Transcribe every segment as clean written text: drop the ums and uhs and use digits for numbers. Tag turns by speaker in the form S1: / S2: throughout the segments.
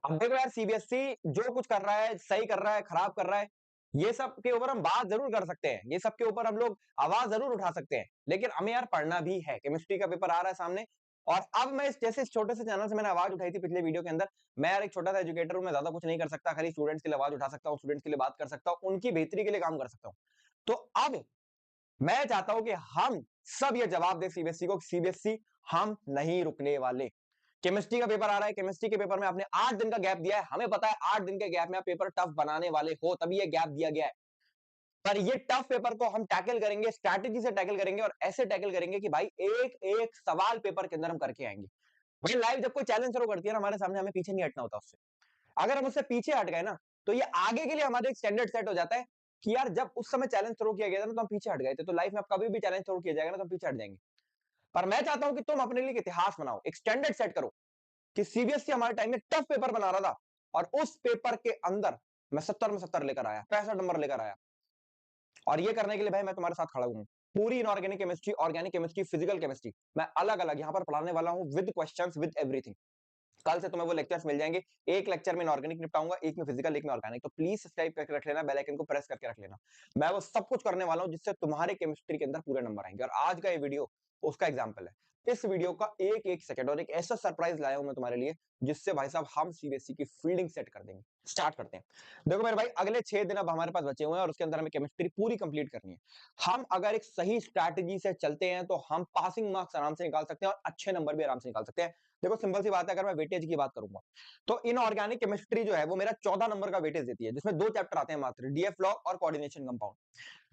S1: अब देखो यार, सीबीएसई जो कुछ कर रहा है, सही कर रहा है, खराब कर रहा है, ये सब के ऊपर हम बात जरूर कर सकते हैं, ये सब के ऊपर हम लोग आवाज जरूर उठा सकते हैं, लेकिन हमें यार पढ़ना भी है। केमिस्ट्री का पेपर आ रहा है सामने, और अब मैं जैसे इस छोटे से चैनल से मैंने आवाज उठाई थी पिछले वीडियो के अंदर, मैं यार एक छोटा सा एजुकेटर हूं, मैं ज्यादा कुछ नहीं कर सकता, खाली स्टूडेंट्स के लिए आवाज उठा सकता हूँ, स्टूडेंट्स के लिए बात कर सकता हूँ, उनकी बेहतरी के लिए काम कर सकता हूँ। तो अब मैं चाहता हूं कि हम सब ये जवाब दे सीबीएसई को, सीबीएसई हम नहीं रुकने वाले। केमिस्ट्री का पेपर आ रहा है, केमिस्ट्री के पेपर में आपने 8 दिन का गैप दिया है, हमें पता है 8 दिन के गैप में आप पेपर टफ बनाने वाले हो, तभी ये गैप दिया गया है। पर ये टफ पेपर को हम टैकल करेंगे, स्ट्रैटेजी से टैकल करेंगे, और ऐसे टैकल करेंगे कि भाई एक एक सवाल पेपर के अंदर हम करके आएंगे। भाई लाइफ जब कोई चैलेंज शुरू करती है ना हमारे सामने, हमें पीछे नहीं हटना होता उससे। अगर हम उससे पीछे हट गए ना, तो ये आगे के लिए हमारे एक स्टैंडर्ड सेट हो जाता है कि यार जब उस समय चैलेंज शुरू किया गया था ना तो हम पीछे हट गए थे, तो लाइफ में कभी भी चैलेंज शुरू किया जाएगा ना तो हम पीछे हट जाएंगे। पर मैं चाहता हूं कि तुम अपने लिए एक इतिहास बनाओ, एक स्टैंडर्ड सेट करो कि सीबीएसई हमारे टाइम में टफ पेपर बना रहा था, और उस पेपर के अंदर मैं 70 में 70 लेकर आया, 65 नंबर लेकर आया। और ये करने के लिए भाई मैं तुम्हारे साथ खड़ा हूं। पूरी inorganic chemistry, organic chemistry, physical chemistry मैं अलग अलग यहां पर पढ़ाने वाला हूं, विद क्वेश्चंस, विद एवरीथिंग। कल से तुम्हें वो लेक्चर्स मिल जाएंगे, एक लेक्चर में इनऑर्गेनिक निपटाऊंगा, एक में फिजिकल, एक में ऑर्गेनिक। तो प्लीज सब्सक्राइब करके रख लेना, बेल आइकन को प्रेस करके रख लेना। मैं वो सब कुछ करने वाला हूं जिससे तुम्हारे केमिस्ट्री के अंदर पूरे नंबर आएंगे, और आज का ये वीडियो उसका एग्जाम्पल है। इस वीडियो का एक एक सेकंड और एक ऐसा सरप्राइज लाया हूं मैं तुम्हारे लिए, जिससे भाई साहब हम सीबीएसई की फील्डिंग सेट कर देंगे। स्टार्ट करते हैं। देखो मेरे भाई, अगले 6 दिन अब हमारे पास बचे हुए हैं, और उसके अंदर हमें केमिस्ट्री पूरी कंप्लीट करनी है। हम अगर एक सही स्ट्रैटेजी से चलते हैं तो हम पासिंग मार्क्स आराम से निकाल सकते हैं, और अच्छे नंबर भी आराम से निकाल सकते हैं। देखो सिंपल सी बात है, अगर मैं वेटेज की बात करूंगा तो इनऑर्गेनिक केमिस्ट्री जो है वो मेरा 14 नंबर का वेटेज देती है, जिसमें 2 चैप्टर आते हैं मात्र, डीएफ लॉ और कोऑर्डिनेशन कंपाउंड।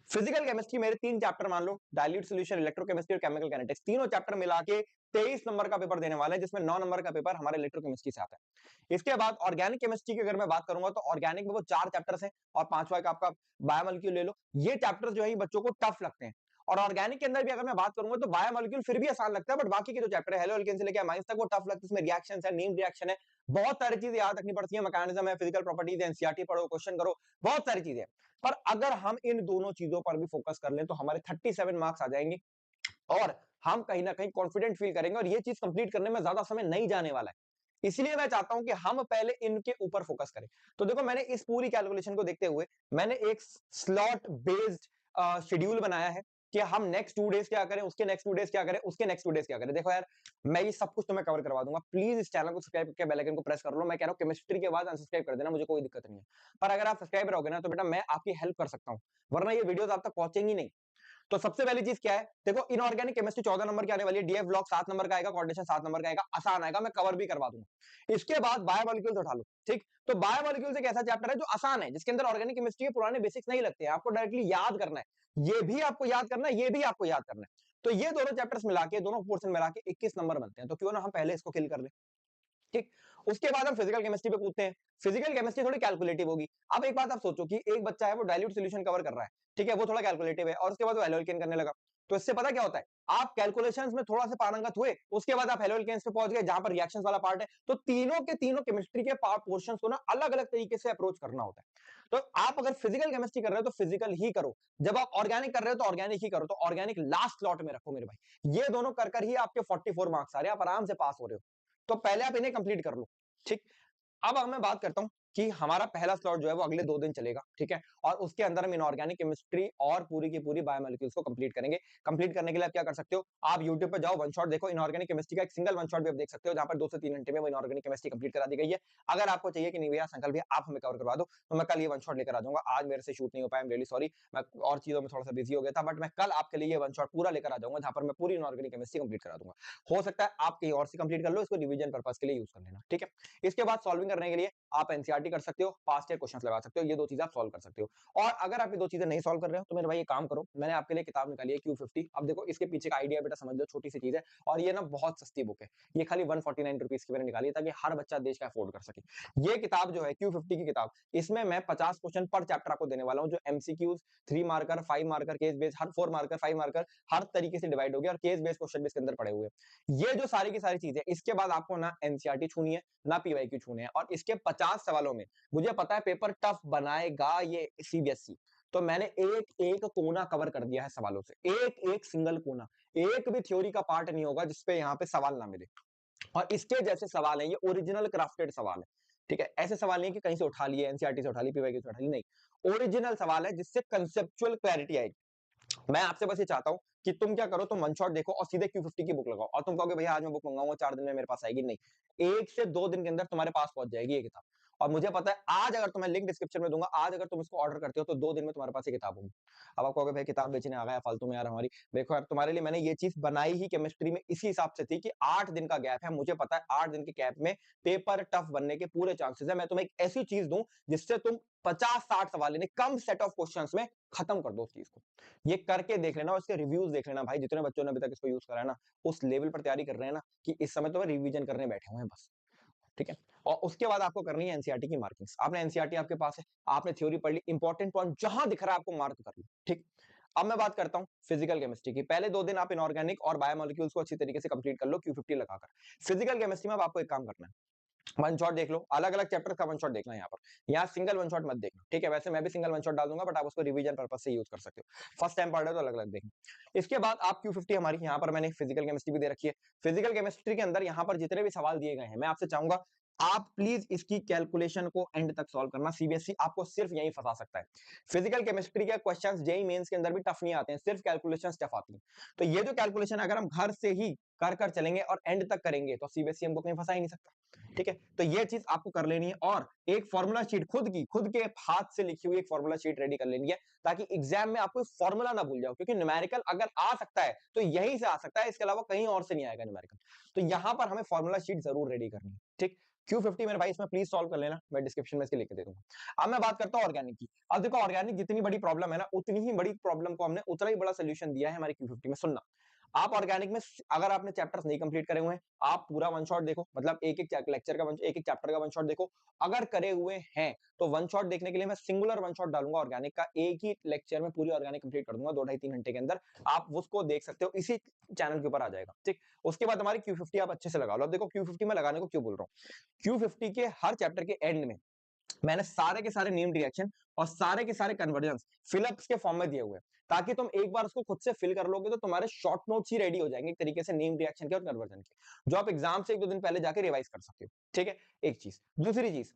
S1: फिजिकल केमिस्ट्री मेरे 3 चैप्टर मान लो, डाइल्यूट सॉल्यूशन, इलेक्ट्रोकेमिस्ट्री और केमिकल काइनेटिक्स, तीनों चैप्टर मिला के 23 नंबर का पेपर देने वाले हैं, जिसमें 9 नंबर का पेपर हमारे इलेक्ट्रोकेमिस्ट्री से आता है। इसके बाद ऑर्गेनिक केमिस्ट्री की अगर मैं बात करूंगा तो ऑर्गेनिक में वो 4 चैप्टर्स हैं, और पांचवा एक आपका बायोमोलिक्यूल ले लो। ये चैप्टर्स जो है बच्चों को टफ लगते हैं। और ऑर्गेनिक के अंदर भी अगर मैं बात करूंगा तो बायोमोलिक्यूल फिर भी आसान लगता है, बट बाकी के जो चैप्टर है, हेलो एल्केन से लेकर अमाइंस तक, वो टफ लगता है। इसमें रिएक्शन है, नेम रिएक्शन है, बहुत सारी चीजें याद रखनी पड़ती है, मैकेनिज्म है, फिजिकल प्रॉपर्टीज है, एनसीईआरटी पढ़ो, क्वेश्चन करो, बहुत सारी चीजें। पर अगर हम इन दोनों चीजों पर भी फोकस कर लें तो हमारे 37 मार्क्स आ जाएंगे, और हम कहीं ना कहीं कॉन्फिडेंट फील करेंगे, और ये चीज कंप्लीट करने में ज्यादा समय नहीं जाने वाला है। इसलिए मैं चाहता हूं कि हम पहले इनके ऊपर फोकस करें। तो देखो मैंने इस पूरी कैलकुलेशन को देखते हुए मैंने एक स्लॉट बेस्ड शेड्यूल बनाया है कि हम नेक्स्ट 2 डेज क्या करें, उसके नेक्स्ट 2 डेज क्या करें, उसके नेक्स्ट 2 डेज क्या करें। देखो यार, मैं ये सब कुछ तुम्हें कवर करवा दूंगा, प्लीज इस चैनल को सब्सक्राइब करके बेल आइकन को प्रेस कर लो। मैं कह रहा हूं केमिस्ट्री के बाद अनसब्सक्राइब कर देना, मुझे कोई दिक्कत नहीं है। पर अगर आप सब्सक्राइब रहोगे ना तो बेटा मैं आपकी हेल्प कर सकता हूं, वरना ये वीडियोस आप तक पहुंचेंगी नहीं। तो सबसे पहली चीज क्या है, देखो इनऑर्गेनिक केमिस्ट्री 14 नंबर की आने वाली है, डीएफ ब्लॉक 7 नंबर का आएगा, कोऑर्डिनेशन 7 नंबर का आएगा, आसान आएगा, मैं कवर भी करवा दूंगा। इसके बाद बायोमोलिक्यूल्स उठा लो। ठीक, तो बायोमोलिक्यूल्स एक ऐसा चैप्टर है जो आसान है, जिसके अंदर ऑर्गेनिक केमिस्ट्री के पुराने बेसिक्स नहीं लगते हैं, आपको डायरेक्टली याद करना है, ये भी आपको याद करना है, ये भी आपको याद करना है। तो ये दोनों चैप्टर्स मिला के, दोनों पोर्शन मिला के 21 नंबर बनते हैं, तो क्यों ना हम पहले इसको किल कर ले। ठीक, उसके बाद हम फिजिकल केमिस्ट्री पे कूदते हैं। फिजिकल केमिस्ट्री थोड़ी कैलकुलेटिव होगी। अब एक बात आप सोचो कि एक बच्चा है वो डाइल्यूट सॉल्यूशन कवर कर रहा है, ठीक है, वो थोड़ा कैलकुलेटिव है, और उसके बाद वो हेलोल्केन करने लगा। तो इससे पता क्या होता है, आप कैलकुलेशंस में थोड़ा सा पारंगत हुए, उसके बाद आप हेलोल्केन्स पे पहुंच गए जहां पर रिएक्शंस वाला पार्ट है, तो तीनों के तीनों केमिस्ट्री के पोर्शंस को ना अलग अलग तरीके से अप्रोच करना होता है। तो आप अगर फिजिकल केमिस्ट्री कर रहे हो तो फिजिकल ही करो, जब आप ऑर्गेनिक कर रहे हो तो ऑर्गेनिक ही करो, तो ऑर्गेनिक लास्ट स्लॉट में रखो मेरे भाई। ये दोनों कर कर ही आपके 44 मार्क्स आ रहे हैं, आप आराम से पास हो रहे हो। तो पहले आप इन्हें कंप्लीट कर लो। ठीक, अब मैं बात करता हूं कि हमारा पहला स्लॉट जो है वो अगले 2 दिन चलेगा, ठीक है, और उसके अंदर हम इनऑर्गेनिक केमिस्ट्री और पूरी की पूरी बायोमोलिक्यूल्स को कंप्लीट करेंगे। कंप्लीट करने के लिए आप क्या कर सकते हो, आप यूट्यूब पर जाओ, वन शॉट देखो, इनऑर्गेनिक केमिस्ट्री का एक सिंगल वन शॉट भी आप देख सकते हो, जहां पर 2 से 3 घंटे में वो इनऑर्गेनिक केमिस्ट्री कंप्लीट करा दी गई है। अगर आपको चाहिए कि नहीं भैया संकल्प भैया आप हमें कवर करवा दो, तो मैं कल ये वन शॉट लेकर आ जाऊंगा। आज मेरे से शूट नहीं हो पाया, आई एम रियली सॉरी, मैं और चीजों में थोड़ा सा बिजी हो गया था, बट मैं कल आपके लिए ये वन शॉट पूरा लेकर आ जाऊंगा, जहां पर मैं पूरी इनऑर्गेनिक केमिस्ट्री कंप्लीट करा दूंगा। हो सकता है आप कहीं और से कंप्लीट कर लो, इसको रिवीजन पर्पस के लिए यूज कर लेना, ठीक है। इसके बाद सॉल्विंग करने के लिए आप एनसीईआरटी कर सकते हो, पास्ट ईयर क्वेश्चंस लगा सकते हो, ये 2 चीजें आप सॉल्व कर सकते हो। और अगर आप ये 2 चीजें नहीं सॉल्व कर रहे हो तो मेरे भाई ये काम करो, मैंने आपके लिए किताब निकाली है Q50। अब देखो इसके पीछे का आइडिया बेटा समझ लो, छोटी सी चीज है, और ये ना बहुत सस्ती बुक है, ये खाली 149 रुपीज की मैंने निकाली है, ताकि हर बच्चा देश का अफोर्ड कर सके। ये किताब जो है Q50 की किताब, इसमें मैं 50 क्वेश्चन पर चैप्टर आपको देने वाला हूँ, जो MCQs 3 marker, 5 marker, case base, हर 4 मार्कर, 5 मार्कर, हर तरीके से डिवाइड हो गया, और केस बेस क्वेश्चन भी इसके अंदर पड़े हुए हैं। ये जो सारी की सारी चीजें, इसके बाद आपको ना एनसीईआरटी छूनी है ना पीवाईक्यू छूने हैं, और इसके 50 सवालों में मुझे पता है पेपर टफ बनाएगा ये सीबीएसई, तो मैंने एक एक कोना कवर कर दिया है सवालों से, एक एक सिंगल कोना, एक भी थ्योरी का पार्ट नहीं होगा जिसपे यहाँ पे सवाल ना मिले। और इसके जैसे सवाल है, ये ओरिजिनल क्राफ्टेड सवाल है, ठीक है, ऐसे सवाल नहीं है कि कहीं से उठा लिए, एनसीईआरटी से उठा ली, पीवाईक्यू से उठा ली, नहीं, ओरिजिनल सवाल है जिससे कंसेप्चुअल क्लैरिटी आएगी। मैं आपसे बस ये चाहता हूं कि तुम क्या करो, तुम वन शॉट देखो और सीधे Q50 की बुक लगाओ, और तुम कहोगे भैया आज मैं बुक मंगाऊंगा 4 दिन में मेरे पास आएगी, नहीं, 1 से 2 दिन के अंदर तुम्हारे पास पहुंच जाएगी ये किताब। और मुझे पता है आज अगर तुम्हें लिंक डिस्क्रिप्शन में दूंगा, आज अगर तुम इसको ऑर्डर करते हो तो 2 दिन में तुम्हारे पास ये किताब होगी। अब आप कहोगे भाई किताब बेचने आ गया फालतू में यार हमारी, देखो यार तुम्हारे लिए मैंने ये चीज बनाई ही केमिस्ट्री में इसी हिसाब से थी कि 8 दिन का गैप है, मुझे पता है 8 दिन के गैप में पेपर टफ बनने के पूरे चांसेस है। मैं तुम्हें एक ऐसी चीज दूं जिससे तुम 50-60 सवाल यानी कम सेट ऑफ क्वेश्चंस में खत्म कर दो उस चीज को। ये करके देख लेना और इसके रिव्यूज देख लेना भाई, जितने बच्चों ने अभी तक इसको यूज करा है ना, उस लेवल पर तैयारी कर रहे हैं ना कि इस समय तो रिवीजन करने बैठे हुए हैं बस। ठीक है, और उसके बाद आपको करनी है एनसीईआरटी की मार्किंग्स। आपने एनसीईआरटी आपके पास है, आपने थ्योरी पढ़ ली, इंपॉर्टेंट पॉइंट जहां दिख रहा है आपको मार्क कर लो। ठीक, अब मैं बात करता हूं फिजिकल केमिस्ट्री की। पहले 2 दिन आप इनऑर्गेनिक और बायोमोलिक्यूल्स को अच्छी तरीके से कंप्लीट कर लो Q50 लगाकर। फिजिकल केमिस्ट्री में अब आपको एक काम करना है, वन शॉट देख लो, अलग अलग चैप्टर का वन शॉट देखना है यहाँ पर, यहाँ सिंगल वन शॉट मत देखना। ठीक है, वैसे मैं भी सिंगल वन शॉट डाल दूंगा बट आप उसको रिवीजन पर्पज से यूज कर सकते हो, फर्स्ट टाइम पढ़ रहे हो तो अलग अलग देखना। इसके बाद आप Q50 हमारी यहाँ पर मैंने फिजिकल केमिस्ट्री भी दे रखी है। फिजिकल केमिस्ट्री के अंदर यहाँ पर जितने भी सवाल दिए गए हैं, मैं आपसे चाहूंगा आप प्लीज इसकी कैलकुलेशन को एंड तक सॉल्व करना। सीबीएसई आपको सिर्फ यही फंसा सकता है। फिजिकल केमिस्ट्री के क्वेश्चंस जेईई मेंस के अंदर भी टफ नहीं आते हैं, सिर्फ कैलकुलेशन टफ आती है। तो ये जो कैलकुलेशन अगर हम घर से ही कर कर चलेंगे और एंड तक करेंगे तो सीबीएसई हमको कहीं फंसा ही नहीं सकता। ठीक है, तो ये चीज आपको कर लेनी है और एक फॉर्मूला शीट खुद के हाथ से लिखी हुई एक फॉर्मूला शीट रेडी कर लेनी है, ताकि एग्जाम में आपको फॉर्मूला ना भूल जाओ, क्योंकि न्यूमेरिकल अगर आ सकता है तो यहीं से आ सकता है, इसके अलावा कहीं और से नहीं आएगा न्यूमेरिकल। तो यहां पर हमें फॉर्मूला शीट जरूर रेडी करनी है। ठीक, Q50 मेरे भाई इसमें प्लीज सॉल्व कर लेना, मैं डिस्क्रिप्शन में इसके लिख दे दूंगा। अब मैं बात करता हूं ऑर्गेनिक की। अब देखो ऑर्गेनिक जितनी बड़ी प्रॉब्लम है ना, उतनी ही बड़ी प्रॉब्लम को हमने उतना ही बड़ा सोल्यूशन दिया है हमारी Q50 में। सुनना, आप ऑर्गेनिक में अगर आपने चैप्टर्स नहीं कंप्लीट करे हुए हैं, आप पूरा वन शॉट देखो, मतलब एक एक लेक्चर का एक एक चैप्टर का वन शॉट देखो। अगर करे हुए हैं तो वन शॉट देखने के लिए मैं सिंगुलर वन शॉट डालूंगा ऑर्गेनिक का, एक ही लेक्चर में पूरी ऑर्गेनिक कंप्लीट कर दूंगा 2-2.5-3 घंटे के अंदर। आप उसको देख सकते हो, इसी चैनल के ऊपर आ जाएगा। ठीक, उसके बाद हमारी Q50 आप अच्छे से लगा लो। अब देखो Q50 में लगाने को क्यों बोल रहा हूँ, Q50 के हर चैप्टर के एंड में मैंने सारे के सारे नेम्ड रिएक्शन और सारे के सारे कन्वर्जन्स फिलअप्स के फॉर्म में दिए हुए हैं, ताकि तुम एक बार उसको खुद से फिल कर लोगे तो तुम्हारे शॉर्ट नोट्स ही रेडी हो जाएंगे एक तरीके से नेम्ड रिएक्शन के और कन्वर्जन के, जो आप एग्जाम से 1-2 दिन पहले जाके रिवाइज कर सकते हो। ठीक है, एक चीज। दूसरी चीज,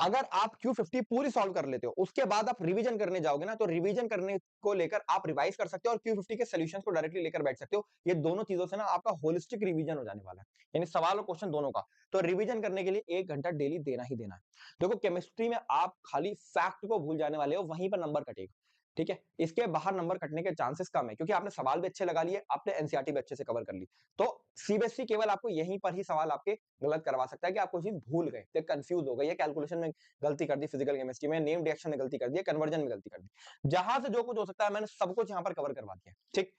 S1: अगर आप Q50 पूरी सॉल्व कर लेते हो, उसके बाद आप रिवीजन करने जाओगे ना, तो रिवीजन करने को लेकर आप रिवाइज कर सकते हो और Q50 के सॉल्यूशंस को डायरेक्टली लेकर बैठ सकते हो। ये दोनों चीजों से ना आपका होलिस्टिक रिवीजन हो जाने वाला है, यानी सवाल और क्वेश्चन दोनों का। तो रिवीजन करने के लिए 1 घंटा डेली देना ही देना है। देखो केमिस्ट्री में आप खाली फैक्ट को भूल जाने वाले हो, वहीं पर नंबर कटेगा। ठीक है, इसके बाहर नंबर कटने के चांसेस कम है, क्योंकि आपने सवाल भी अच्छे लगा लिए, आपने एनसीईआरटी भी अच्छे से कवर कर ली। तो सीबीएसई केवल आपको यहीं पर ही सवाल आपके गलत करवा सकता है कि आप कोई चीज भूल गए, कंफ्यूज हो गए, कैलकुलेशन में गलती कर दी, फिजिकल केमिस्ट्री में नेम रिएक्शन में गलती कर दी, कन्वर्जन में गलती कर दी। जहां से जो कुछ हो सकता है मैंने सब कुछ यहां पर कवर करवा दिया। ठीक,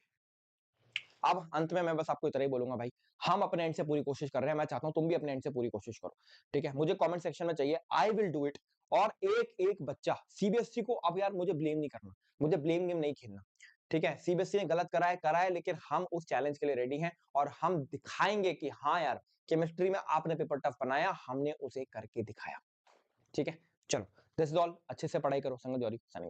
S1: अब अंत में मैं बस आपको इतना ही बोलूंगा भाई, हम अपने एंड से पूरी कोशिश कर रहे हैं, मैं चाहता हूं तुम भी अपने एंड से पूरी कोशिश करो। ठीक है, मुझे कमेंट सेक्शन में चाहिए, आई विल डू इट। और एक एक बच्चा सीबीएसई को, अब यार मुझे ब्लेम नहीं करना, मुझे ब्लेम गेम नहीं खेलना। ठीक है, सीबीएसई ने गलत करा है, लेकिन हम उस चैलेंज के लिए रेडी हैं और हम दिखाएंगे कि हाँ यार केमिस्ट्री में आपने पेपर टफ बनाया, हमने उसे करके दिखाया। ठीक है, चलो, दिस इज ऑल। अच्छे से पढ़ाई करो। संगत जौहरी, साइनिंग ऑफ।